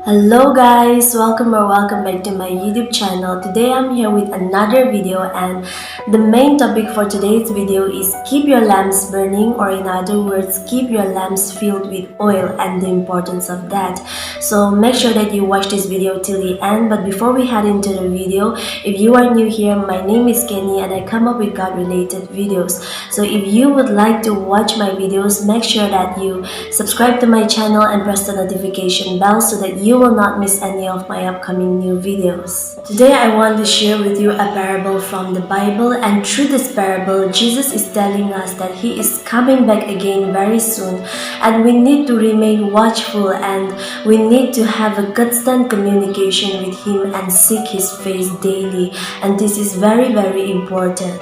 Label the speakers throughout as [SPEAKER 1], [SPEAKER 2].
[SPEAKER 1] Hello guys, welcome back to my YouTube channel. Today I'm here with another video, and the main topic for today's video is keep your lamps burning, or in other words, keep your lamps filled with oil and the importance of that. So make sure that you watch this video till the end. But before we head into the video, if you are new here, my name is Kenny and I come up with God related videos. So if you would like to watch my videos, make sure that you subscribe to my channel and press the notification bell so that you will not miss any of my upcoming new videos. Today I want to share with you a parable from the Bible, and through this parable, Jesus is telling us that He is coming back again very soon, and we need to remain watchful and we need to have a constant communication with Him and seek His face daily, and this is very important.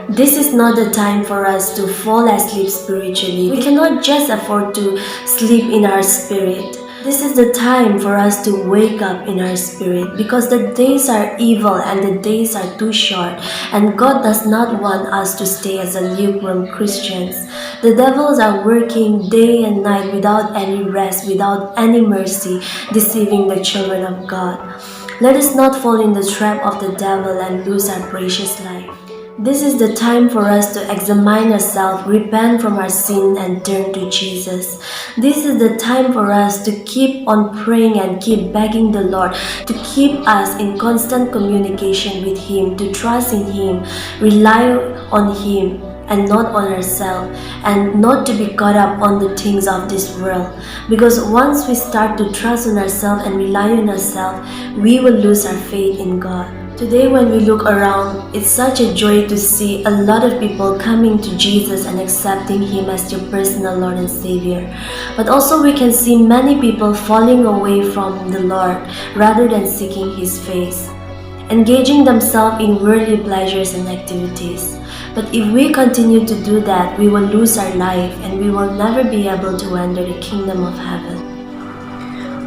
[SPEAKER 1] This is not the time for us to fall asleep spiritually. We cannot just afford to sleep in our spirit. This is the time for us to wake up in our spirit, because the days are evil and the days are too short, and God does not want us to stay as a lukewarm Christians. The devils are working day and night without any rest, without any mercy, deceiving the children of God. Let us not fall in the trap of the devil and lose our precious life. This is the time for us to examine ourselves, repent from our sin, and turn to Jesus. This is the time for us to keep on praying and keep begging the Lord to keep us in constant communication with Him, to trust in Him, rely on Him, and not on ourselves, and not to be caught up on the things of this world. Because once we start to trust on ourselves and rely on ourselves, we will lose our faith in God. Today when we look around, it's such a joy to see a lot of people coming to Jesus and accepting Him as your personal Lord and Savior. But also we can see many people falling away from the Lord rather than seeking His face, engaging themselves in worldly pleasures and activities. But if we continue to do that, we will lose our life and we will never be able to enter the kingdom of heaven.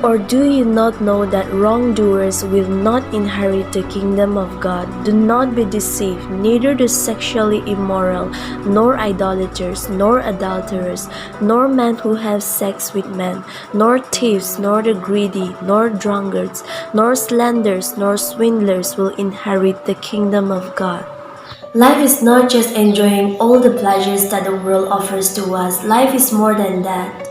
[SPEAKER 1] Or do you not know that wrongdoers will not inherit the kingdom of God? Do not be deceived, neither the sexually immoral, nor idolaters, nor adulterers, nor men who have sex with men, nor thieves, nor the greedy, nor drunkards, nor slanderers, nor swindlers will inherit the kingdom of God. Life is not just enjoying all the pleasures that the world offers to us. Life is more than that.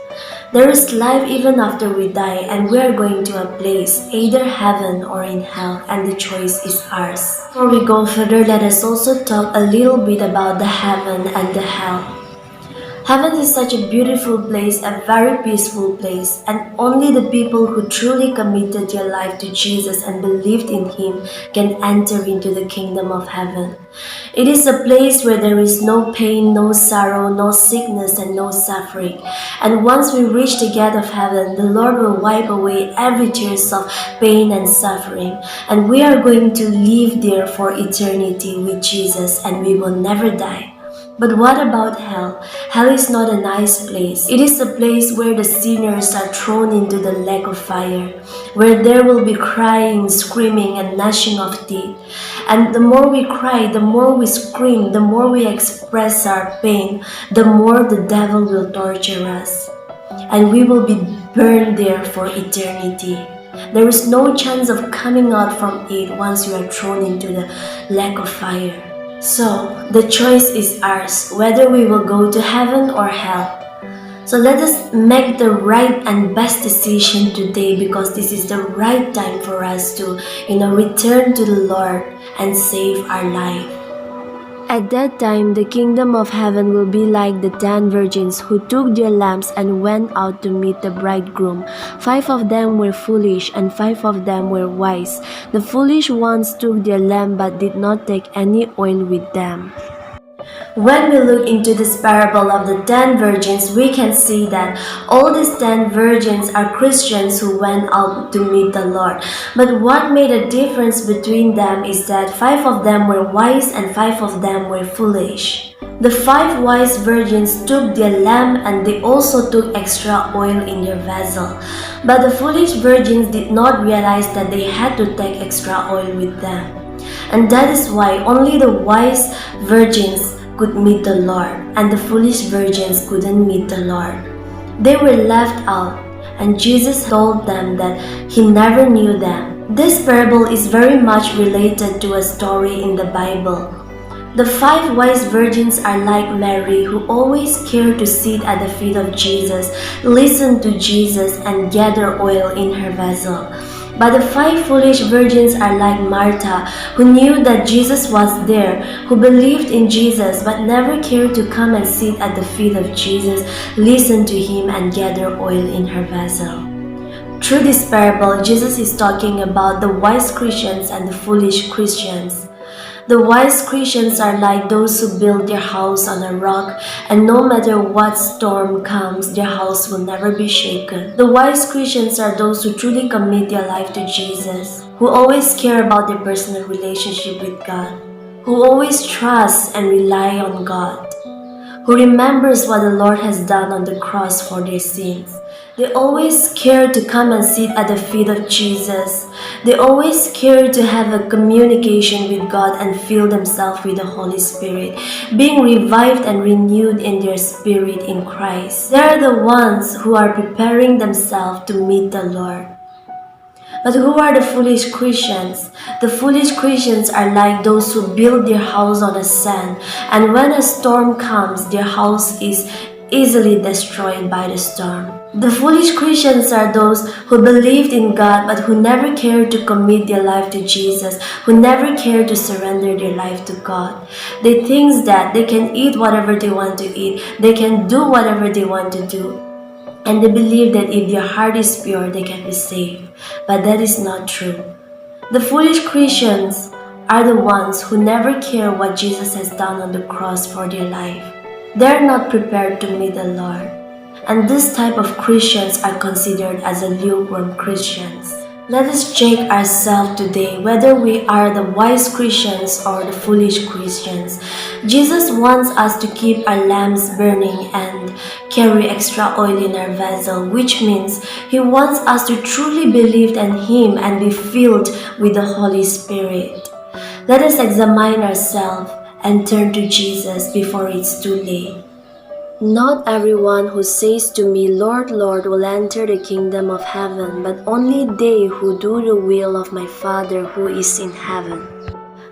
[SPEAKER 1] There is life even after we die, and we are going to a place, either heaven or in hell, and the choice is ours. Before we go further, let us also talk a little bit about the heaven and the hell. Heaven is such a beautiful place, a very peaceful place, and only the people who truly committed their life to Jesus and believed in Him can enter into the kingdom of heaven. It is a place where there is no pain, no sorrow, no sickness, and no suffering. And once we reach the gate of heaven, the Lord will wipe away every tears of pain and suffering, and we are going to live there for eternity with Jesus, and we will never die. But what about hell? Hell is not a nice place. It is a place where the sinners are thrown into the lake of fire, where there will be crying, screaming, and gnashing of teeth. And the more we cry, the more we scream, the more we express our pain, the more the devil will torture us. And we will be burned there for eternity. There is no chance of coming out from it once you are thrown into the lake of fire. So, the choice is ours, whether we will go to heaven or hell. So let us make the right and best decision today, because this is the right time for us to, return to the Lord and save our life. At that time, the kingdom of heaven will be like the 10 virgins who took their lamps and went out to meet the bridegroom. 5 of them were foolish, and 5 of them were wise. The foolish ones took their lamp but did not take any oil with them. When we look into this parable of the 10 virgins, we can see that all these 10 virgins are Christians who went out to meet the Lord. But what made a difference between them is that 5 of them were wise and 5 of them were foolish. The 5 wise virgins took their lamp, and they also took extra oil in their vessel. But the foolish virgins did not realize that they had to take extra oil with them. And that is why only the wise virgins could meet the Lord, and the foolish virgins couldn't meet the Lord. They were left out, and Jesus told them that he never knew them. This parable is very much related to a story in the Bible. The 5 wise virgins are like Mary, who always cared to sit at the feet of Jesus, listen to Jesus, and gather oil in her vessel. But the 5 foolish virgins are like Martha, who knew that Jesus was there, who believed in Jesus, but never cared to come and sit at the feet of Jesus, listen to him, and gather oil in her vessel. Through this parable, Jesus is talking about the wise Christians and the foolish Christians. The wise Christians are like those who build their house on a rock, and no matter what storm comes, their house will never be shaken. The wise Christians are those who truly commit their life to Jesus, who always care about their personal relationship with God, who always trust and rely on God, who remembers what the Lord has done on the cross for their sins. They always care to come and sit at the feet of Jesus. They always care to have a communication with God and fill themselves with the Holy Spirit, being revived and renewed in their spirit in Christ. They are the ones who are preparing themselves to meet the Lord. But who are the foolish Christians? The foolish Christians are like those who build their house on the sand, and when a storm comes, their house is easily destroyed by the storm. The foolish Christians are those who believed in God but who never cared to commit their life to Jesus, who never cared to surrender their life to God. They think that they can eat whatever they want to eat, they can do whatever they want to do, and they believe that if their heart is pure, they can be saved. But that is not true. The foolish Christians are the ones who never care what Jesus has done on the cross for their life. They are not prepared to meet the Lord. And this type of Christians are considered as a lukewarm Christians. Let us check ourselves today whether we are the wise Christians or the foolish Christians. Jesus wants us to keep our lamps burning and carry extra oil in our vessel, which means He wants us to truly believe in Him and be filled with the Holy Spirit. Let us examine ourselves and turn to Jesus before it's too late. Not everyone who says to me, Lord, Lord, will enter the kingdom of heaven, but only they who do the will of my Father who is in heaven.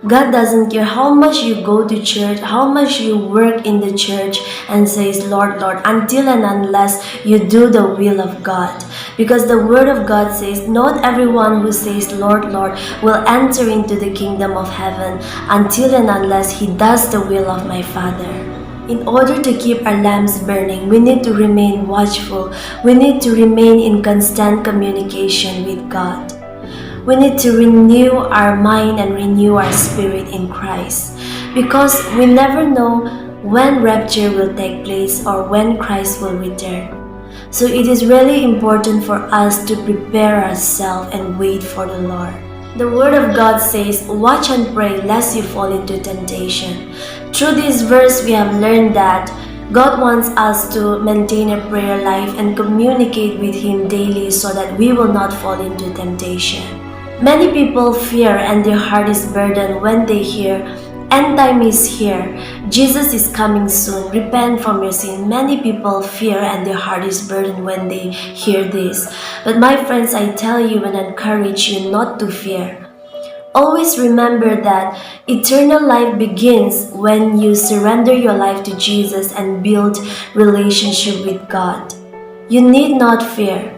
[SPEAKER 1] God doesn't care how much you go to church, how much you work in the church and says, Lord, Lord, until and unless you do the will of God. Because the Word of God says, not everyone who says, Lord, Lord, will enter into the kingdom of heaven until and unless he does the will of my Father. In order to keep our lamps burning, we need to remain watchful. We need to remain in constant communication with God. We need to renew our mind and renew our spirit in Christ, because we never know when rapture will take place or when Christ will return. So it is really important for us to prepare ourselves and wait for the Lord. The Word of God says, watch and pray lest you fall into temptation. Through this verse, we have learned that God wants us to maintain a prayer life and communicate with Him daily so that we will not fall into temptation. Many people fear and their heart is burdened when they hear, end time is here, Jesus is coming soon, repent from your sin. Many people fear and their heart is burdened when they hear this. But my friends, I tell you and encourage you not to fear. Always remember that eternal life begins when you surrender your life to Jesus and build relationship with God. You need not fear.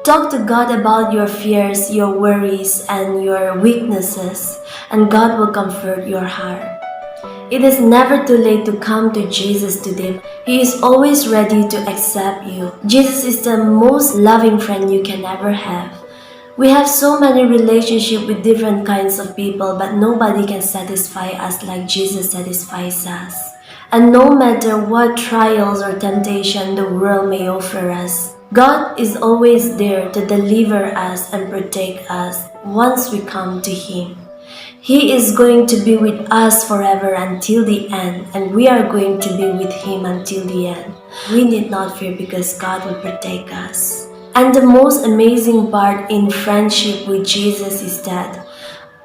[SPEAKER 1] Talk to God about your fears, your worries, and your weaknesses, and God will comfort your heart. It is never too late to come to Jesus today. He is always ready to accept you. Jesus is the most loving friend you can ever have. We have so many relationships with different kinds of people, but nobody can satisfy us like Jesus satisfies us. And no matter what trials or temptation the world may offer us, God is always there to deliver us and protect us once we come to Him. He is going to be with us forever until the end, and we are going to be with Him until the end. We need not fear because God will protect us. And the most amazing part in friendship with Jesus is that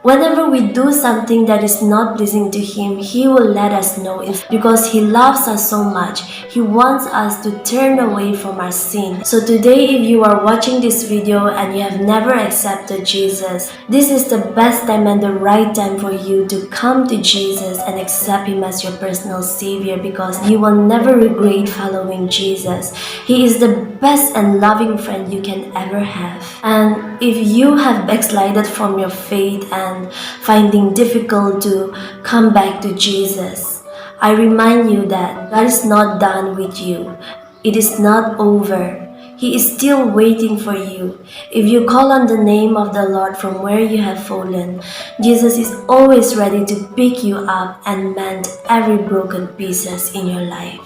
[SPEAKER 1] Whenever we do something that is not pleasing to Him, He will let us know. It's because He loves us so much. He wants us to turn away from our sin. So today, if you are watching this video and you have never accepted Jesus, this is the best time and the right time for you to come to Jesus and accept Him as your personal Savior, because you will never regret following Jesus. He is the best and loving friend you can ever have. And if you have backslided from your faith and finding difficult to come back to Jesus, I remind you that God is not done with you. It is not over. He is still waiting for you. If you call on the name of the Lord from where you have fallen, Jesus is always ready to pick you up and mend every broken pieces in your life.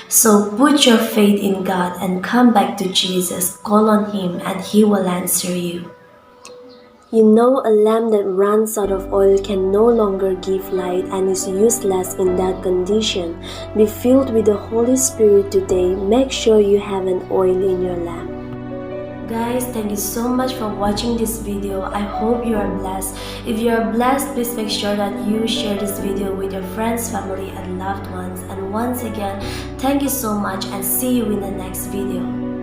[SPEAKER 1] So put your faith in God and come back to Jesus. Call on Him and He will answer you. You know, a lamp that runs out of oil can no longer give light and is useless in that condition. Be filled with the Holy Spirit today. Make sure you have an oil in your lamp. Guys, thank you so much for watching this video. I hope you are blessed. If you are blessed, please make sure that you share this video with your friends, family, and loved ones. And once again, thank you so much and see you in the next video.